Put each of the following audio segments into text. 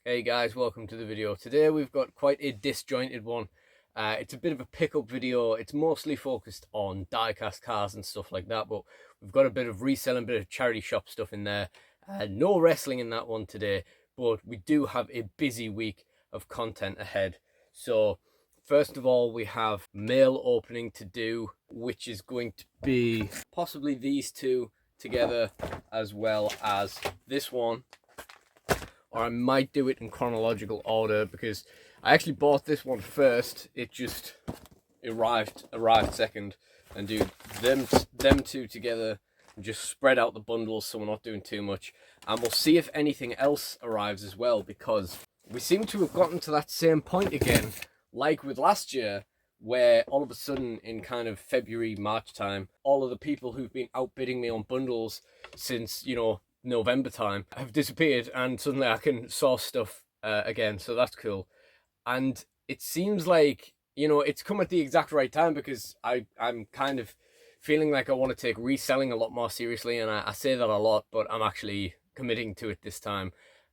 Hey guys, welcome to the video. Today we've got quite a disjointed one. It's a bit of a pickup video. It's mostly focused on diecast cars and stuff like that, but we've got a bit of reselling, a bit of charity shop stuff in there. No wrestling in that one today, but we do have a busy week of content ahead. So first of all, we have mail opening to do, which is going to be possibly these two together, as well as this one. Or I might do it in chronological order because I actually bought this one first. It just arrived second, and do them two together and just spread out the bundles so we're not doing too much. And we'll see if anything else arrives as well, because we seem to have gotten to that same point again, like with last year, where all of a sudden in kind of February, March time, all of the people who've been outbidding me on bundles since, November time have disappeared, and suddenly I can source stuff again, so that's cool. And it seems like, it's come at the exact right time, because I'm kind of feeling like I want to take reselling a lot more seriously, and I say that a lot, but I'm actually committing to it this time,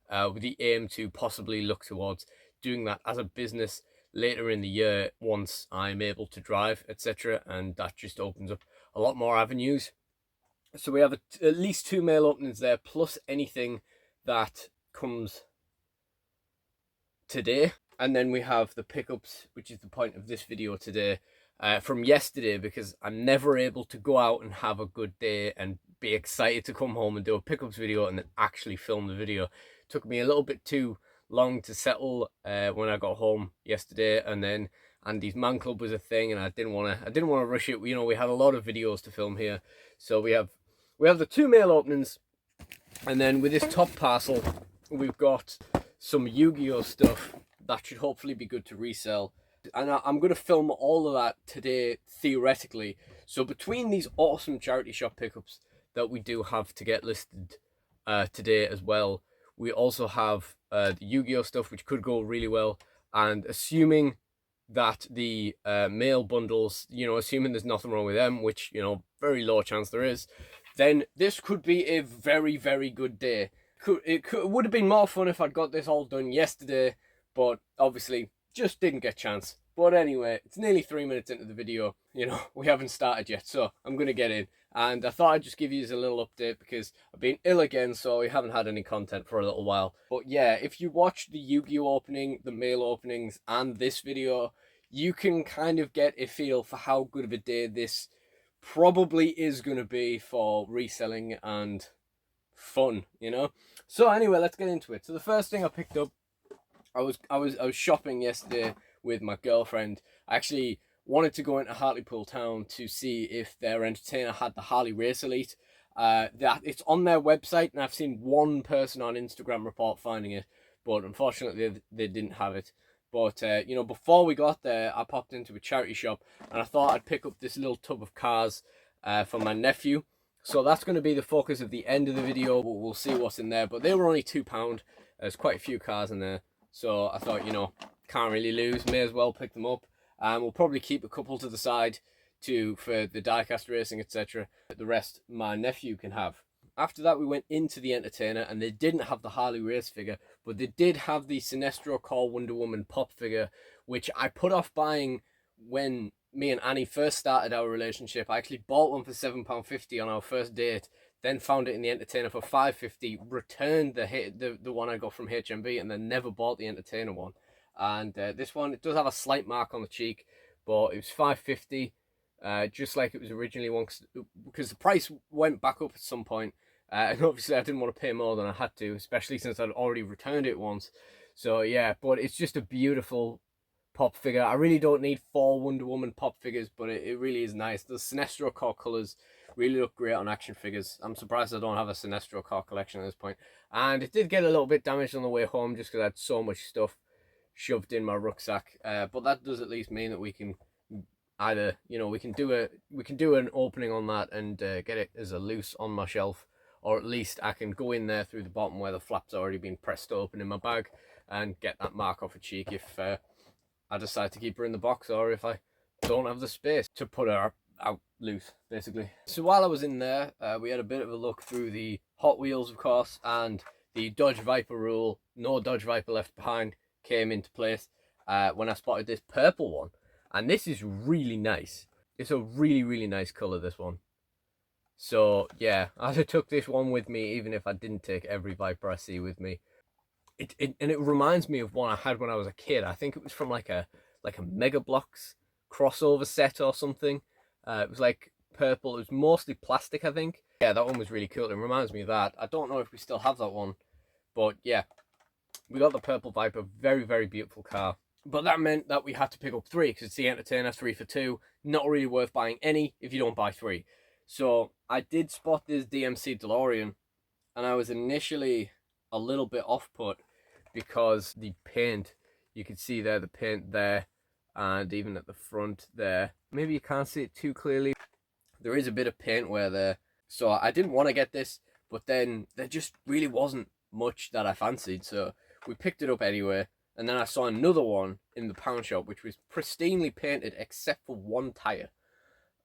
with the aim to possibly look towards doing that as a business later in the year once I'm able to drive, etc., and that just opens up a lot more avenues. So we have at least two mail openings there, plus anything that comes today. And then we have the pickups, which is the point of this video today, from yesterday, because I'm never able to go out and have a good day and be excited to come home and do a pickups video and then actually film the video. It took me a little bit too long to settle when I got home yesterday, and then Andy's Man Club was a thing, and I didn't want to rush it. We had a lot of videos to film here, so we have the two mail openings, and then with this top parcel, we've got some Yu-Gi-Oh stuff that should hopefully be good to resell. And I'm going to film all of that today, theoretically. So between these awesome charity shop pickups that we do have to get listed today as well, we also have the Yu-Gi-Oh stuff, which could go really well. And assuming that the mail bundles, assuming there's nothing wrong with them, which, very low chance there is, then this could be a very, very good day. It would have been more fun if I'd got this all done yesterday, but obviously just didn't get a chance. But anyway, it's nearly 3 minutes into the video. We haven't started yet, so I'm going to get in. And I thought I'd just give you a little update because I've been ill again, so we haven't had any content for a little while. But yeah, if you watch the Yu-Gi-Oh opening, the mail openings, and this video, you can kind of get a feel for how good of a day this probably is going to be for reselling and fun, So anyway, let's get into it. So the first thing I picked up, I was shopping yesterday with my girlfriend. I actually wanted to go into Hartlepool Town to see if their entertainer had the Harley Race Elite. That it's on their website, and I've seen one person on Instagram report finding it, but unfortunately they didn't have it. But before we got there, I popped into a charity shop, and I thought I'd pick up this little tub of cars for my nephew. So that's going to be the focus of the end of the video. We'll see what's in there, but they were only £2. There's quite a few cars in there, so I thought, can't really lose, may as well pick them up. And we'll probably keep a couple to the side for the diecast racing, etc. The rest my nephew can have. After that, we went into the entertainer, and they didn't have the Harley race figure, but they did have the Sinestro Core Wonder Woman pop figure, which I put off buying when me and Annie first started our relationship. I actually bought one for £7.50 on our first date, then found it in the entertainer for £5.50, returned the one I got from HMB, and then never bought the entertainer one. And this one, it does have a slight mark on the cheek, but it was £5.50, just like it was originally one, because the price went back up at some point. And obviously I didn't want to pay more than I had to, especially since I'd already returned it once. So yeah, but it's just a beautiful pop figure. I really don't need 4 Wonder Woman pop figures, but it really is nice. The Sinestro Core colours really look great on action figures. I'm surprised I don't have a Sinestro Core collection at this point. And it did get a little bit damaged on the way home, just because I had so much stuff shoved in my rucksack. But that does at least mean that we can either, we can do an opening on that and get it as a loose on my shelf, or at least I can go in there through the bottom where the flap's already been pressed open in my bag and get that mark off her cheek if I decide to keep her in the box, or if I don't have the space to put her out loose, basically. So while I was in there, we had a bit of a look through the Hot Wheels, of course, and the Dodge Viper rule, no Dodge Viper left behind, came into place when I spotted this purple one. And this is really nice. It's a really, really nice colour, this one. So, yeah, I took this one with me, even if I didn't take every Viper I see with me. And it reminds me of one I had when I was a kid. I think it was from like a Mega Bloks crossover set or something. It was like purple. It was mostly plastic, I think. Yeah, that one was really cool. It reminds me of that. I don't know if we still have that one, but yeah, we got the purple Viper. Very, very beautiful car. But that meant that we had to pick up 3 because it's the Entertainer, 3 for 2. Not really worth buying any if you don't buy 3. So I did spot this DMC DeLorean, and I was initially a little bit off-put because the paint, you can see there the paint there, and even at the front there. Maybe you can't see it too clearly. There is a bit of paint wear there. So I didn't want to get this, but then there just really wasn't much that I fancied. So we picked it up anyway. And then I saw another one in the pound shop, which was pristinely painted except for one tyre,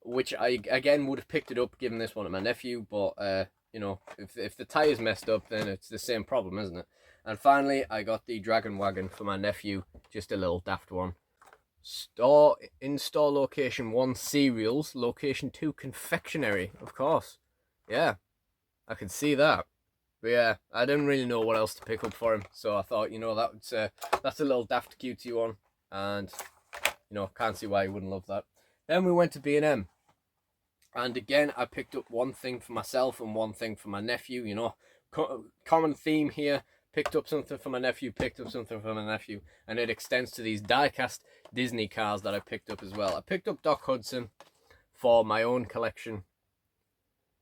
which I, again, would have picked it up, given this one to my nephew. But, you know, if the tyre's messed up, then it's the same problem, isn't it? And finally, I got the Dragon Wagon for my nephew, just a little daft one. In-store location 1, cereals. Location 2, confectionery, of course. Yeah, I could see that. But yeah, I didn't really know what else to pick up for him, so I thought, you know, that's a little daft cutesy one, and, you know, can't see why he wouldn't love that. Then we went to B&M, and again, I picked up one thing for myself and one thing for my nephew, you know, common theme here. Picked up something for my nephew, picked up something for my nephew, and it extends to these diecast Disney cars that I picked up as well. I picked up Doc Hudson for my own collection,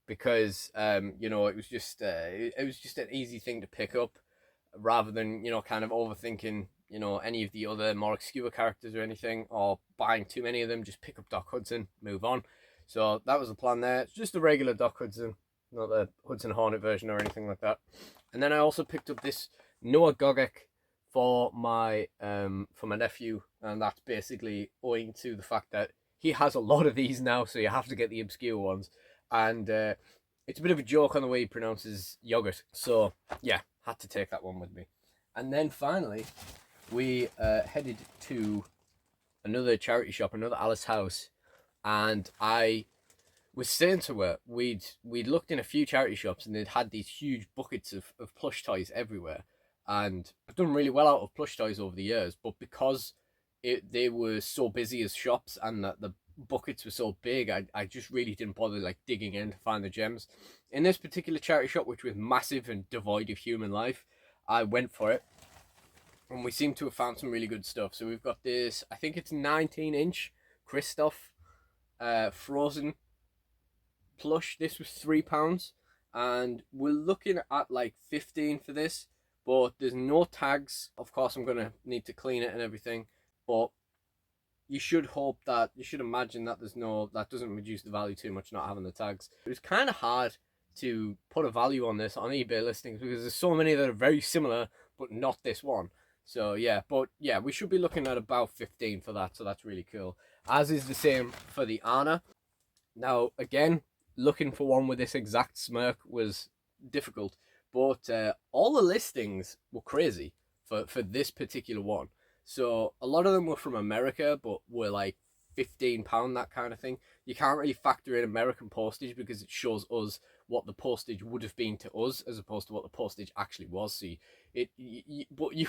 because you know, it was just an easy thing to pick up, rather than, you know, kind of overthinking, you know, any of the other more obscure characters or anything, or buying too many of them. Just pick up Doc Hudson, move on. So that was the plan there. It's just a regular Doc Hudson, not the Hudson Hornet version or anything like that. And then I also picked up this Noah Gogek for my nephew, and that's basically owing to the fact that he has a lot of these now, so you have to get the obscure ones. And it's a bit of a joke on the way he pronounces yogurt. So yeah, had to take that one with me. And then finally, we headed to another charity shop, another Alice House, and I was saying to her, we'd looked in a few charity shops, and they'd had these huge buckets of plush toys everywhere. And I've done really well out of plush toys over the years, but because they were so busy as shops, and the buckets were so big, I just really didn't bother like digging in to find the gems. In this particular charity shop, which was massive and devoid of human life, I went for it, and we seem to have found some really good stuff. So we've got this, I think it's 19-inch Kristoff frozen plush. This was £3, and we're looking at like 15 for this, but there's no tags. Of course, I'm gonna need to clean it and everything, but you should imagine that that doesn't reduce the value too much, not having the tags. It was kind of hard to put a value on this on eBay listings, because there's so many that are very similar, but not this one. So yeah, but yeah, we should be looking at about 15 for that, so that's really cool. As is the same for the Anna. Now, again, looking for one with this exact smirk was difficult, but all the listings were crazy for this particular one. So a lot of them were from America, but were like £15, that kind of thing. You can't really factor in American postage, because it shows us what the postage would have been to us, as opposed to what the postage actually was. So but you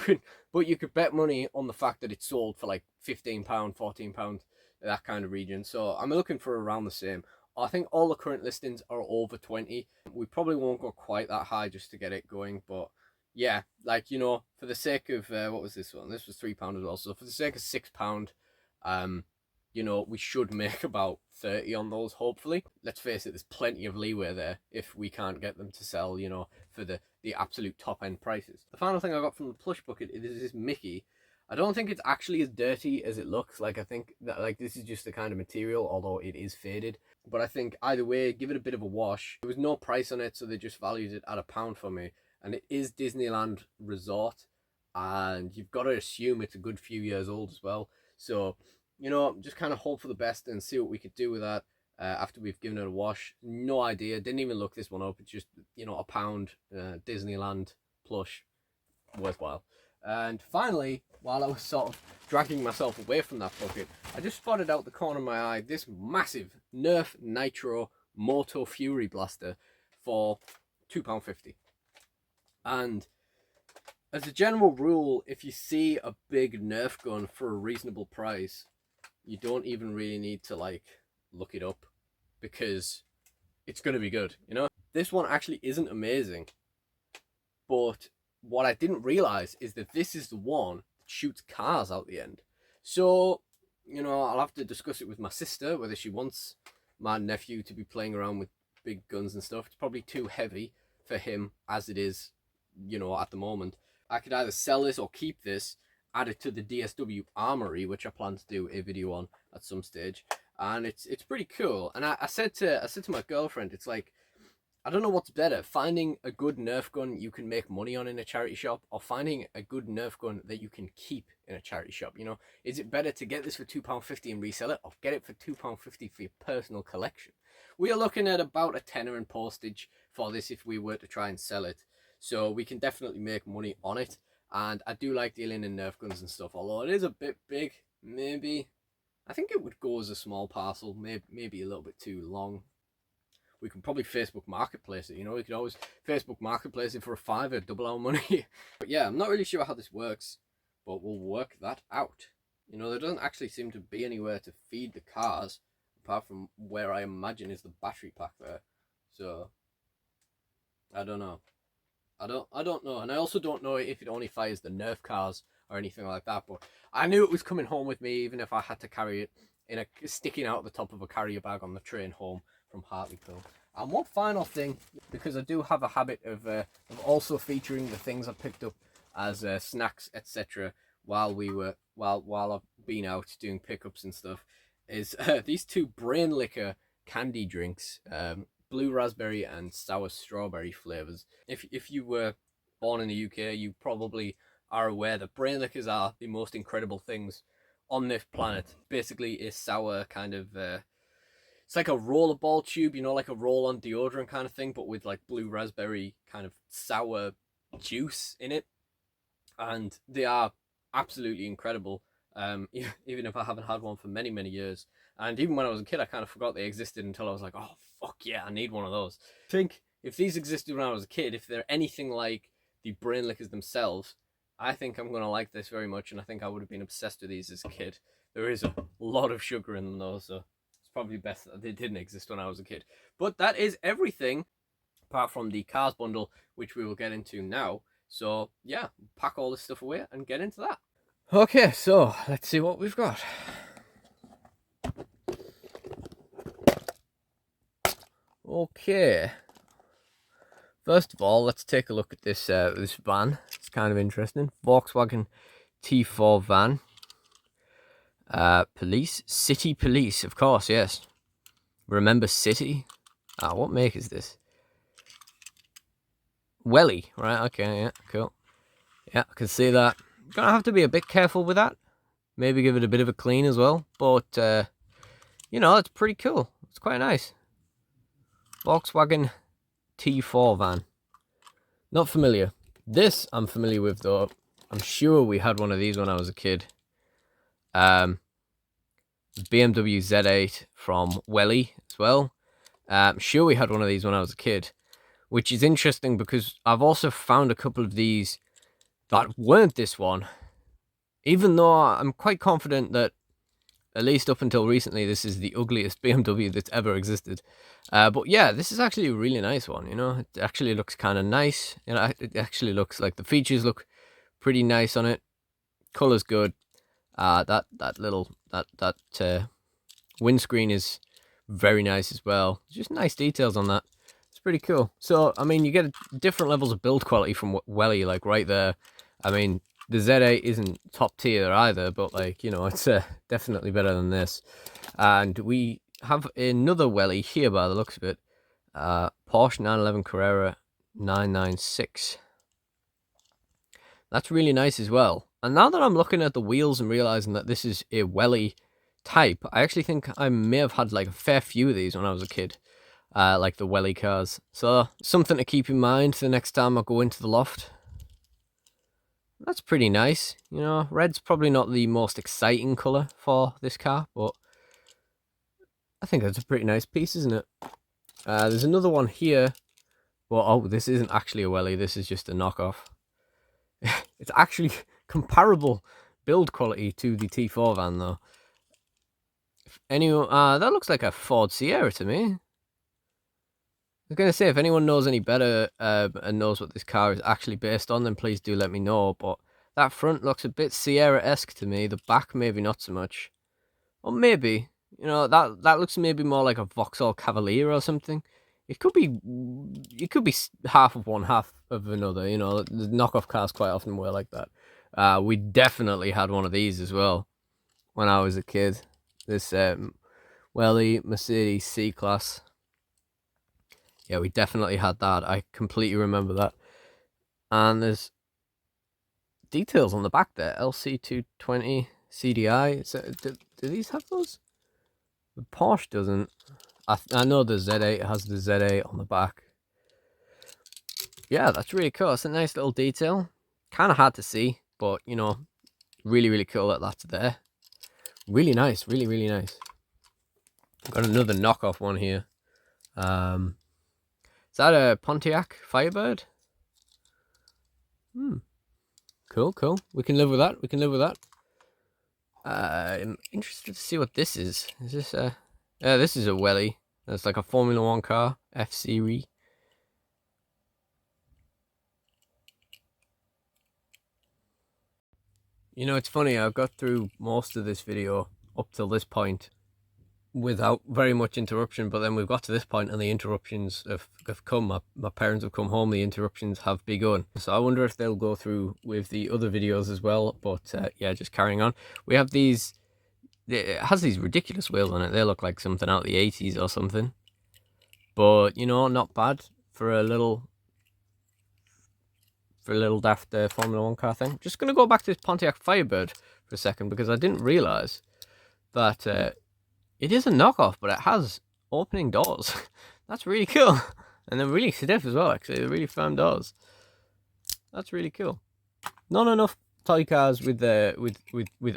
could bet money on the fact that it sold for like £15, £14, that kind of region. So I'm looking for around the same. I think all the current listings are over 20. We probably won't go quite that high just to get it going, but yeah, like, you know, for the sake of what was this one? This was £3 as well. So for the sake of £6, you know, we should make about 30 on those, hopefully. Let's face it, there's plenty of leeway there if we can't get them to sell, you know, for the absolute top end prices. The final thing I got from the plush bucket is this Mickey. I don't think it's actually as dirty as it looks. Like, I think that, like, this is just the kind of material, although it is faded. But I think either way, give it a bit of a wash. There was no price on it, so they just valued it at £1 for me. And it is Disneyland Resort, and you've got to assume it's a good few years old as well. So, you know, just kind of hope for the best and see what we could do with that after we've given it a wash. No idea. Didn't even look this one up. It's just, you know, £1 Disneyland plush, worthwhile. And finally, while I was sort of dragging myself away from that bucket, I just spotted out the corner of my eye this massive Nerf Nitro Moto Fury blaster for £2.50. And as a general rule, if you see a big Nerf gun for a reasonable price, you don't even really need to like look it up, because it's going to be good, you know? This one actually isn't amazing, but what I didn't realize is that this is the one that shoots cars out the end. So, you know, I'll have to discuss it with my sister, whether she wants my nephew to be playing around with big guns and stuff. It's probably too heavy for him as it is, you know, at the moment. I could either sell this or keep this, add it to the DSW Armory, which I plan to do a video on at some stage. And it's pretty cool. And I said to my girlfriend, it's like, I don't know what's better, finding a good Nerf gun you can make money on in a charity shop, or finding a good Nerf gun that you can keep in a charity shop. You know, is it better to get this for £2.50 and resell it, or get it for £2.50 for your personal collection? We are looking at about a tenner in postage for this if we were to try and sell it. So we can definitely make money on it. And I do like dealing in Nerf guns and stuff, although it is a bit big. Maybe, I think it would go as a small parcel, maybe a little bit too long. We can probably Facebook Marketplace it, you know, we could always Facebook Marketplace it for a £5, double our money. But yeah, I'm not really sure how this works, but we'll work that out. You know, there doesn't actually seem to be anywhere to feed the cars, apart from where I imagine is the battery pack there. So, I don't know. I don't know, and I also don't know if it only fires the Nerf cars or anything like that, but I knew it was coming home with me, even if I had to carry it in sticking out the top of a carrier bag on the train home from Hartlepool. And one final thing, because I do have a habit of also featuring the things I picked up as snacks, etc., while I've been out doing pickups and stuff, is these two Brain Liquor candy drinks. Blue raspberry and sour strawberry flavors. If you were born in the UK, you probably are aware that Brain Liquors are the most incredible things on this planet. Basically a sour kind of it's like a rollerball tube, you know, like a roll-on deodorant kind of thing, but with like blue raspberry kind of sour juice in it. And they are absolutely incredible, even if I haven't had one for many years. And even when I was a kid, I kind of forgot they existed until I was like, oh, fuck yeah, I need one of those. I think if these existed when I was a kid, if they're anything like the Brain Liquors themselves, I think I'm going to like this very much, and I think I would have been obsessed with these as a kid. There is a lot of sugar in them, though, so it's probably best that they didn't exist when I was a kid. But that is everything, apart from the cars bundle, which we will get into now. So, yeah, pack all this stuff away and get into that. Okay, so let's see what we've got. Okay, first of all, let's take a look at this this van. It's kind of interesting. Volkswagen T4 van. Police, City Police, of course, yes. Remember City? What make is this? Welly, right? Okay, yeah, cool. Yeah, I can see that. Gonna have to be a bit careful with that. Maybe give it a bit of a clean as well. But you know, it's pretty cool. It's quite nice. Volkswagen T4 van. Not familiar. This I'm familiar with, though. I'm sure we had one of these when I was a kid. BMW Z8 from Welly as well. I'm sure we had one of these when I was a kid, which is interesting because I've also found a couple of these that weren't this one, even though I'm quite confident that at least up until recently, this is the ugliest BMW that's ever existed. But yeah, this is actually a really nice one, you know. It actually looks kind of nice. You know, it actually looks like the features look pretty nice on it. Color's good. That windscreen is very nice as well. Just nice details on that. It's pretty cool. So, I mean, you get different levels of build quality from Welly, like right there. I mean, the Z8 isn't top tier either, but like, you know, it's definitely better than this. And we have another Welly here by the looks of it. Porsche 911 Carrera 996. That's really nice as well. And now that I'm looking at the wheels and realizing that this is a Welly type, I actually think I may have had like a fair few of these when I was a kid. Like the Welly cars. So something to keep in mind the next time I go into the loft. That's pretty nice. You know, red's probably not the most exciting colour for this car, but I think that's a pretty nice piece, isn't it? There's another one here. Well, oh, this isn't actually a welly. This is just a knockoff. It's actually comparable build quality to the T4 van, though. Anyone, that looks like a Ford Sierra to me. I was going to say, if anyone knows any better and knows what this car is actually based on, then please do let me know. But that front looks a bit Sierra-esque to me. The back, maybe not so much. Or maybe, you know, that looks maybe more like a Vauxhall Cavalier or something. It could be half of one, half of another. You know, the knockoff cars quite often were like that. We definitely had one of these as well when I was a kid. This Welly Mercedes C-Class. Yeah, we definitely had that. I completely remember that. And there's details on the back there. LC220 CDI. Do these have those? The Porsche doesn't. I know the Z8 has the Z8 on the back. Yeah, that's really cool. It's a nice little detail. Kind of hard to see, but, you know, really, really cool that that's there. Really nice. Really, really nice. Got another knockoff one here. Is that a Pontiac Firebird? Cool, cool. We can live with that. We can live with that. I'm interested to see what this is. Is this a... Yeah, this is a welly. It's like a Formula 1 car. F-Series. You know, it's funny. I've got through most of this video up till this point without very much interruption, but then we've got to this point and the interruptions have come. My parents have come home, the interruptions have begun. So I wonder if they'll go through with the other videos as well, but yeah, just carrying on. We have these, it has these ridiculous wheels on it. They look like something out of the 80s or something. But, you know, not bad for a little daft Formula 1 car thing. Just going to go back to this Pontiac Firebird for a second because I didn't realise that it is a knockoff, but it has opening doors. That's really cool. And they're really stiff as well, actually. They're really firm doors. That's really cool. Not enough toy cars with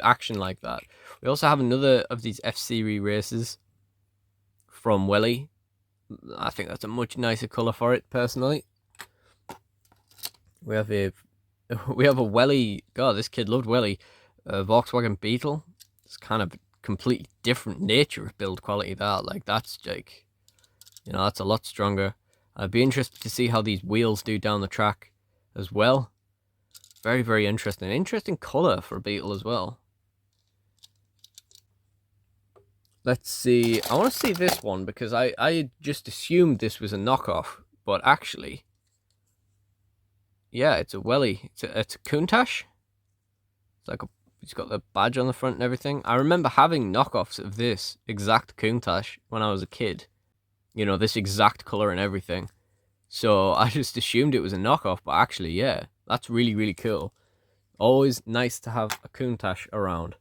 action like that. We also have another of these F-Series races from Welly. I think that's a much nicer colour for it, personally. We have a Welly. God, this kid loved Welly. Volkswagen Beetle. It's kind of completely different nature of build quality. That's like, you know, that's a lot stronger. I'd be interested to see how these wheels do down the track as well. Very, very interesting. Interesting colour for a Beetle as well. Let's see. I want to see this one because I just assumed this was a knockoff, but actually, yeah, it's a Welly. It's a Countach. It's like it's got the badge on the front and everything. I remember having knockoffs of this exact Countach when I was a kid. You know, this exact colour and everything. So I just assumed it was a knockoff, but actually, yeah, that's really, really cool. Always nice to have a Countach around.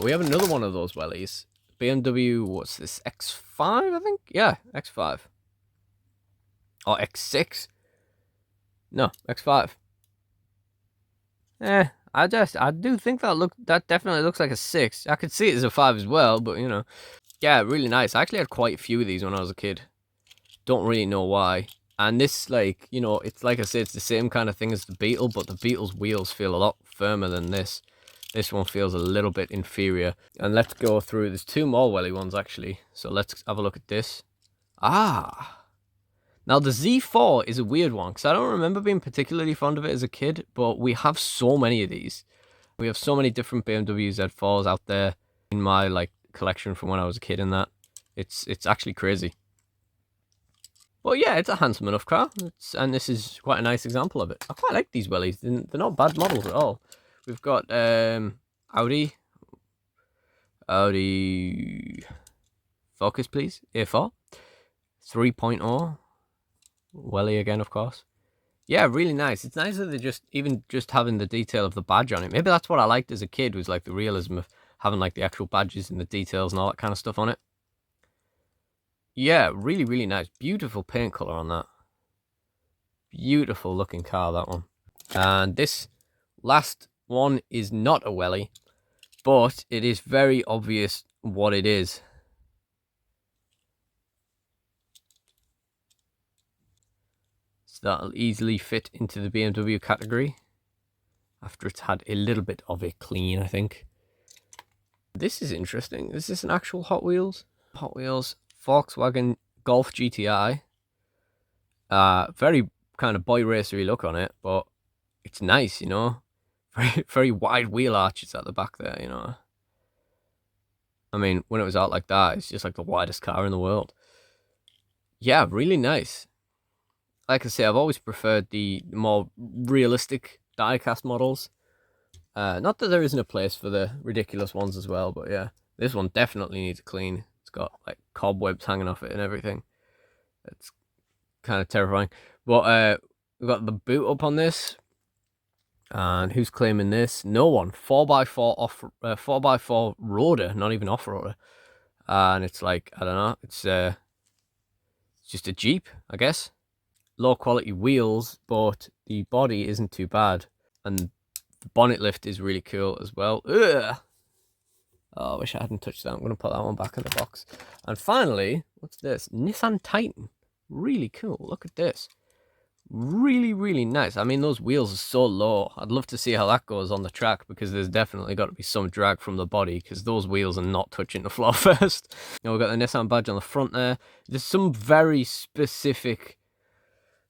We have another one of those wellies. BMW, what's this, X5, I think? Yeah, X5. Or X6? No, X5. I do think that definitely looks like a 6. I could see it as a 5 as well, but, you know. Yeah, really nice. I actually had quite a few of these when I was a kid. Don't really know why. And this, like, you know, it's like I said, it's the same kind of thing as the Beetle, but the Beetle's wheels feel a lot firmer than this. This one feels a little bit inferior. And let's go through, there's two more welly ones actually. So let's have a look at this. Now the Z4 is a weird one, because I don't remember being particularly fond of it as a kid, but we have so many of these. We have so many different BMW Z4s out there in my, like, collection from when I was a kid and that. It's actually crazy. But yeah, it's a handsome enough car, and this is quite a nice example of it. I quite like these wellies. They're not bad models at all. We've got Audi focus please, A4 3.0 welly again, of course. Yeah, really nice. It's nice that they're just having the detail of the badge on it. Maybe that's what I liked as a kid, was like the realism of having like the actual badges and the details and all that kind of stuff on it. Yeah, really, really nice. Beautiful paint color on that. Beautiful looking car, that one. And this last one is not a welly, but it is very obvious what it is. So that'll easily fit into the BMW category after it's had a little bit of a clean, I think. This is interesting. Is this an actual Hot Wheels? Hot Wheels Volkswagen Golf GTI. Very kind of boy racery look on it, but it's nice, you know. Very, very wide wheel arches at the back there, you know. I mean, when it was out like that, it's just like the widest car in the world. Yeah, really nice. Like I say, I've always preferred the more realistic diecast models. Not that there isn't a place for the ridiculous ones as well, but yeah, this one definitely needs a clean. It's got like cobwebs hanging off it and everything. It's kind of terrifying. But we've got the boot up on this. And who's claiming this? No one. 4x4 off 4x4 roader, not even off-roader. And it's like, I don't know, it's just a Jeep, I guess. Low quality wheels, but the body isn't too bad. And the bonnet lift is really cool as well. Ugh! Oh, I wish I hadn't touched that. I'm going to put that one back in the box. And finally, what's this? Nissan Titan. Really cool. Look at this. Really, really nice. I mean, those wheels are so low. I'd love to see how that goes on the track, because there's definitely got to be some drag from the body, because those wheels are not touching the floor first. Now we've got the Nissan badge on the front there. There's some very specific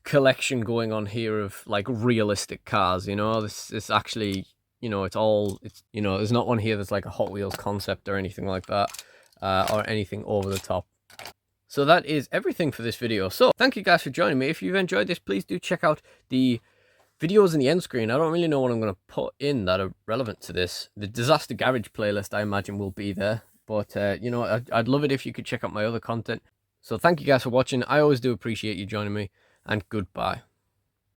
collection going on here of like realistic cars, you know. This actually, you know, it's you know, there's not one here that's like a Hot Wheels concept or anything like that, or anything over the top. So that is everything for this video. So thank you guys for joining me. If you've enjoyed this, please do check out the videos in the end screen. I don't really know what I'm going to put in that are relevant to this. The Disaster Garage playlist, I imagine, will be there. But, you know, I'd love it if you could check out my other content. So thank you guys for watching. I always do appreciate you joining me, and goodbye.